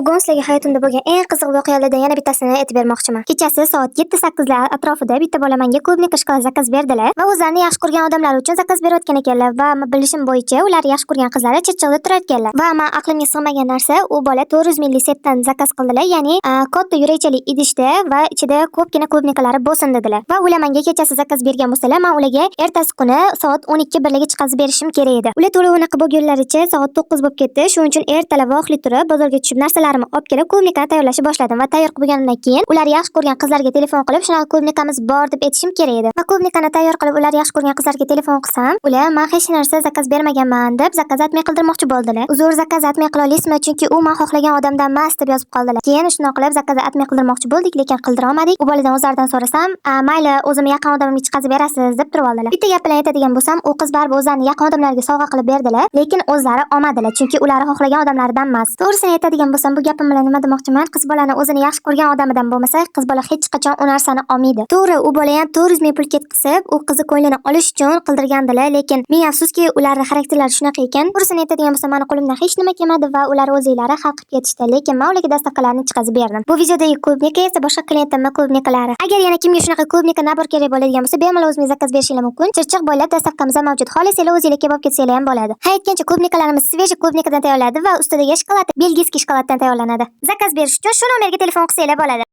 Bugun sizlarga hayotimda bo'lgan eng qiziq voqealardan yana bittasini aytib bermoqchiman. Kechasi soat 7-8lar atrofida bitta bola menga klubnika shkola zakaz berdilar va o'zlarini yaxshi ko'rgan odamlar uchun zakaz berayotgan ekanlar va bilishim bo'yicha ular yaxshi ko'rgan qizlari Chirchiqda turarkanlar. Va men aqlimga sig'magan narsa, u bola 400 ml setdan zakaz qildilar, ya'ni katta yurakchali idishda va ichida ko'pgina klubnikalari bo'lsin dedilar. Va ular menga kechasi zakaz bergan bo'lsalar, men ularga ertasi kuni soat 12:01 chiqazib berishim kerak edi. Ular to'lovini qilib bo'lgunlaricha soat 9 bo'lib ketdi. Shuning uchun ertalab voqli turib bozorga tushib narsalarimni olib kelib klubnikani tayyorlashni boshladim va tayyor qilib bo'lgandan keyin ular yaxshi ko'rgan qizlarga telefon qilib shunaqa klubnikamiz bor deb aytishim kerak edi. Va klubnikani tayyor qilib ular yaxshi ko'rgan qizlarga telefon qilsam, ular men hech narsa zakaz bermaganman deb zakaz atmay qildirmoqchi bo'ldilar. Uzr, zakaz atmay qila olasizmi? Chunki u men xohlagan odamdan emas deb yozib qoldilar. Keyin shunday qilib zakaz atmay qildirmoqchi bo'ldik, lekin qildira olmadik. U boladan o'zlaridan so'rasam, mayli, o'zim yaqin odamimga chiqazib berasiz deb turib oldilar. Bitta gap bilan aytadigan bo'lsam, u qiz baribir o'zlarini yaqin odamlarga sovg'a qilib berdilar, lekin o'zlari olmadilar, chunki ular xohlagan odamlaridan emas. To'g'risini aytadigan bo'lsam, bu gapim bilan nima demoqchiman? Qiz bolani o'zini yaxshi ko'rgan odamidan bo'lmasa, qiz bola hech qachon u narsani olmaydi. To'g'ri, u bola ham 400 ming pul ketkizib, u qizni ko'nglini olish uchun qildirgandilar, lekin ming afsuski, ularning xarakterlari shunaqa ekan. To'g'risini aytadigan bo'lsam, meni qo'limdan hech nima kelmadi va ular o'zlari hal qilib ketishdi, lekin men ularga dastavkalarni chiqazib berdim. Bu videodagi klubnika esa boshqa klientimning klubnikalari. Agar yana kimga shunaqa klubnika nabor kerak bo'ladigan bo'lsa, bemalol o'zingiz zakaz berishingiz mumkin. Chirchiq bo'ylab dastavkamiz mavjud. Xohlasanglar o'zingizlar kelib ketsanglar ham bo'ladi. Ha, aytgancha klubnikalarimiz sveji klubnikadan tayyorlanadi va ustidagi shokolad belgiyskiy shokoladdan tayyorlanadi. Zakaz berish uchun shu nomerga telefon qilsanglar bo'ladi.